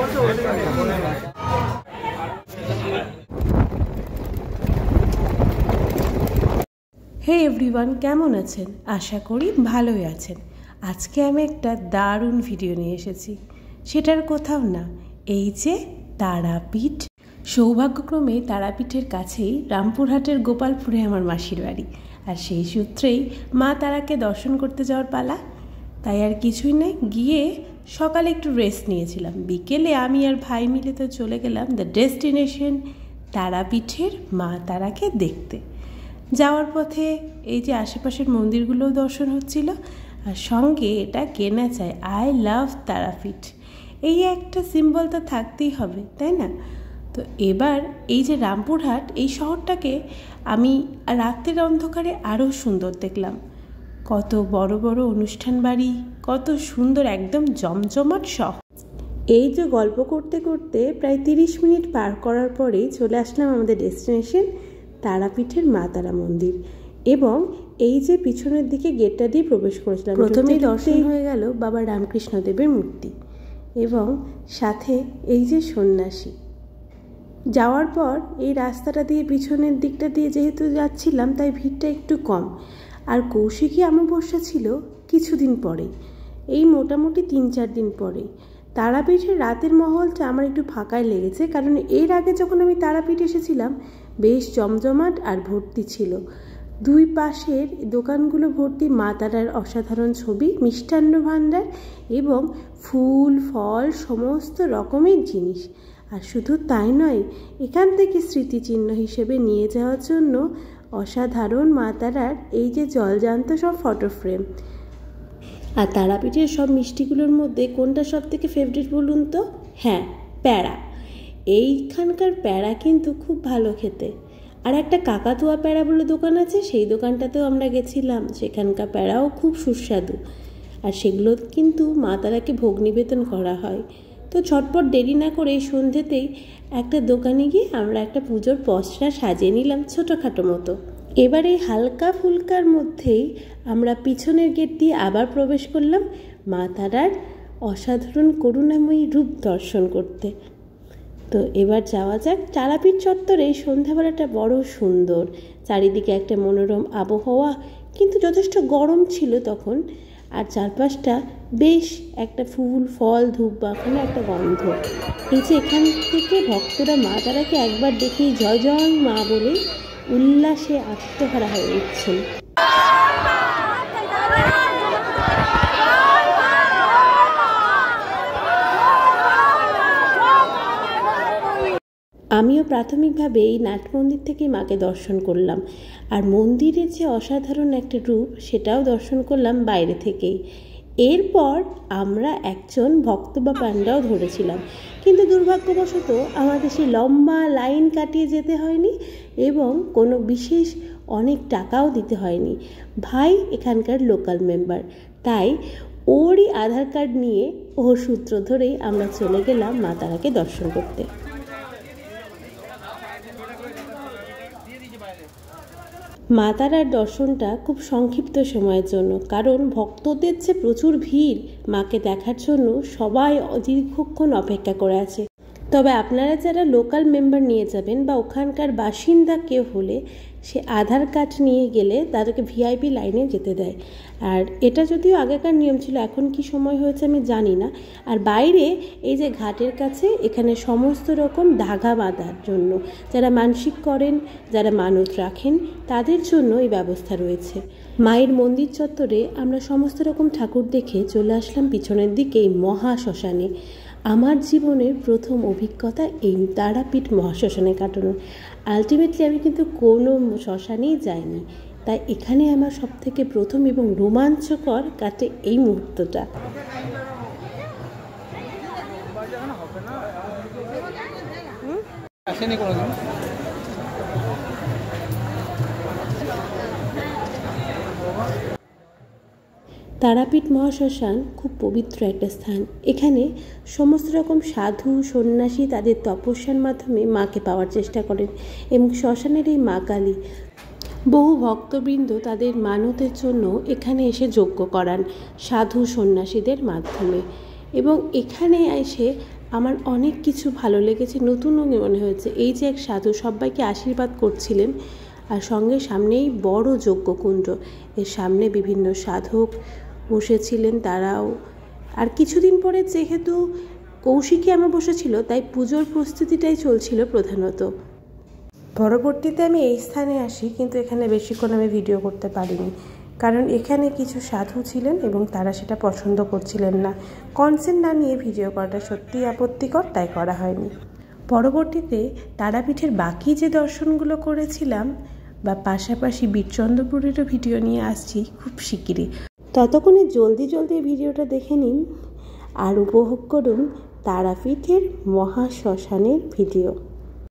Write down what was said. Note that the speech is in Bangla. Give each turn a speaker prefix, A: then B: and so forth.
A: হে এভরিওয়ান, কেমন আছেন? আশা করি ভালোই আছেন। আজকে আমি একটা দারুণ ভিডিও নিয়ে এসেছি। সেটার কোথাও না, এই যে তারাপীঠ। সৌভাগ্যক্রমে তারাপীঠের কাছেই রামপুরহাটের গোপালপুরে আমার মাসির বাড়ি, আর সেই সূত্রেই মা তারাকে দর্শন করতে যাওয়ার পালা। তাই আর কিছুই নয়, গিয়ে সকালে একটু রেস্ট নিয়েছিলাম, বিকেলে আমি আর ভাই মিলে তো চলে গেলাম দ্য ডেস্টিনেশন তারাপীঠের মা তারাকে দেখতে। যাওয়ার পথে এই যে আশেপাশের মন্দিরগুলোও দর্শন হচ্ছিল, আর সঙ্গে এটা কেনা চাই, আই লাভ তারাপীঠ, এই একটা সিম্বল তো থাকতেই হবে, তাই না? তো এবার এই যে রামপুরহাট, এই শহরটাকে আমি রাতের অন্ধকারে আরও সুন্দর দেখলাম। কত বড় বড় অনুষ্ঠান বাড়ি, কত সুন্দর, একদম জমজমাট শহর। এই যে গল্প করতে করতে প্রায় 30 মিনিট পার করার পরেই চলে আসলাম আমাদের ডেস্টিনেশন তারাপীঠের মা তারা মন্দির। এবং এই যে পিছনের দিকে গেটটা দিয়ে প্রবেশ করেছিলাম, প্রথমেই দর্শন হয়ে গেল বাবা রামকৃষ্ণদেবের মূর্তি এবং সাথে এই যে সন্ন্যাসী। যাওয়ার পর এই রাস্তাটা দিয়ে পিছনের দিকটা দিয়ে যেহেতু যাচ্ছিলাম, তাই ভিড়টা একটু কম। আর কৌশিকী অমাবস্যা ছিল কিছুদিন পরেই, এই মোটামুটি 3-4 দিন পরেই। তারাপীঠের রাতের মহলটা আমার একটু ফাঁকাই লেগেছে, কারণ এর আগে যখন আমি তারাপীঠ এসেছিলাম বেশ জমজমাট আর ভর্তি ছিল। দুই পাশের দোকানগুলো ভর্তি মা তারার অসাধারণ ছবি, মিষ্টান্ন ভাণ্ডার এবং ফুল ফল সমস্ত রকমের জিনিস। আর শুধু তাই নয়, এখান থেকে স্মৃতিচিহ্ন হিসেবে নিয়ে যাওয়ার জন্য অসাধারণ মা তারার এই যে জলজান্ত সব ফটো ফ্রেম। আর তারাপীঠের সব মিষ্টিগুলোর মধ্যে কোনটা সব থেকে ফেভারিট বলুন তো? হ্যাঁ, প্যাড়া। এইখানকার প্যাড়া কিন্তু খুব ভালো খেতে। আর একটা কাকাতুয়া প্যাড়া বলে দোকান আছে, সেই দোকানটাতেও আমরা গেছিলাম, সেখানকার প্যাড়াও খুব সুস্বাদু। আর সেগুলো কিন্তু মা তারাকে ভোগ নিবেদন করা হয়। তো ছটপট দেরি না করে সন্ধ্যেতেই একটা দোকানে গিয়ে আমরা একটা পুজোর পসরা সাজিয়ে নিলাম ছোটোখাটো মতো। এবার এই হালকা ফুলকার মধ্যেই আমরা পিছনের গেট দিয়ে আবার প্রবেশ করলাম মা তারার অসাধারণ করুণাময়ী রূপ দর্শন করতে। তো এবার যাওয়া যাক। তারাপীঠ চত্বরে সন্ধ্যাবেলাটা বড় সুন্দর, চারিদিকে একটা মনোরম আবহাওয়া, কিন্তু যথেষ্ট গরম ছিল তখন। আর চারপাশটা বেশ একটা ফুল ফল ধূপ বাঁকানো একটা গন্ধ। এই যে এখান থেকে ভক্তরা মা তারাকে একবার দেখেই জয় জয় মা বলে উল্লাসে আত্মহারা হয়ে উঠছেন। আমিও প্রাথমিকভাবে এই নাট মন্দির থেকে মাকে দর্শন করলাম, আর মন্দিরের যে অসাধারণ একটা রূপ সেটাও দর্শন করলাম বাইরে থেকেই। এরপর আমরা একজন ভক্ত বা পান্ডাও ধরেছিলাম, কিন্তু দুর্ভাগ্যবশত আমাদের সেই লম্বা লাইন কাটিয়ে যেতে হয়নি এবং কোনো বিশেষ অনেক টাকাও দিতে হয়নি। ভাই এখানকার লোকাল মেম্বার, তাই ওরই আধার কার্ড নিয়ে ওর সূত্র ধরেই আমরা চলে গেলাম মা তারাকে দর্শন করতে। মা তারার দর্শনটা খুব সংক্ষিপ্ত সময়ের জন্য, কারণ ভক্তদের যে প্রচুর ভিড় মাকে দেখার জন্য সবাই দীর্ঘক্ষণ অপেক্ষা করে আছে। তবে আপনারা যারা লোকাল মেম্বার নিয়ে যাবেন বা ওখানকার বাসিন্দা কেউ হলে, সে আধার কার্ড নিয়ে গেলে তাদেরকে ভিআইপি লাইনে যেতে দেয়। আর এটা যদিও আগেকার নিয়ম ছিল, এখন কি সময় হয়েছে আমি জানি না। আর বাইরে এই যে ঘাটের কাছে এখানে সমস্ত রকম ধাগা বাঁধার জন্য, যারা মানসিক করেন, যারা মানত রাখেন, তাদের জন্য এই ব্যবস্থা রয়েছে। মায়ের মন্দির চত্বরে আমরা সমস্ত রকম ঠাকুর দেখে চলে আসলাম পিছনের দিকে এই মহাশ্মশানে। আমার জীবনের প্রথম অভিজ্ঞতা এই তারাপীঠ মহাশ্মশানে কাটানো। আলটিমেটলি আমি কিন্তু কোনো শ্মশানেই যাইনি, তাই এখানে আমার সবথেকে প্রথম এবং রোমাঞ্চকর কাটে এই মুহূর্তটা। তারাপীঠ মহাশ্মশান খুব পবিত্র একটা স্থান। এখানে সমস্ত রকম সাধু সন্ন্যাসী তাদের তপস্যার মাধ্যমে মাকে পাওয়ার চেষ্টা করেন এবং শ্মশানের এই মা কালী বহু ভক্তবৃন্দ তাদের মানতের জন্য এখানে এসে যজ্ঞ করান সাধু সন্ন্যাসীদের মাধ্যমে। এবং এখানে এসে আমার অনেক কিছু ভালো লেগেছে, নতুন মনে হয়েছে। এই যে এক সাধু সবাইকে আশীর্বাদ করছিলেন, আর সামনেই বড় যজ্ঞকুণ্ড, এর সামনে বিভিন্ন সাধক বসেছিলেন তারাও। আর কিছুদিন পরে যেহেতু কৌশিকী অমাবস্যা ছিল, তাই পুজোর প্রস্তুতিটাই চলছিল প্রধানত। পরবর্তীতে আমি এই স্থানে আসি, কিন্তু এখানে বেশিক্ষণ আমি ভিডিও করতে পারিনি, কারণ এখানে কিছু সাধু ছিলেন এবং তারা সেটা পছন্দ করছিলেন না। কনসেন্ট না নিয়ে ভিডিও করাটা সত্যিই আপত্তিকর, তাই করা হয়নি। পরবর্তীতে তারাপীঠের বাকি যে দর্শনগুলো করেছিলাম বা পাশাপাশি বীরচন্দ্রপুরেরও ভিডিও নিয়ে আসছি খুব শিগগিরই। ততক্ষণে জলদি ভিডিওটা দেখে নিন আর উপভোগ করুন তারাপীঠের মহাশ্মশানের ভিডিও।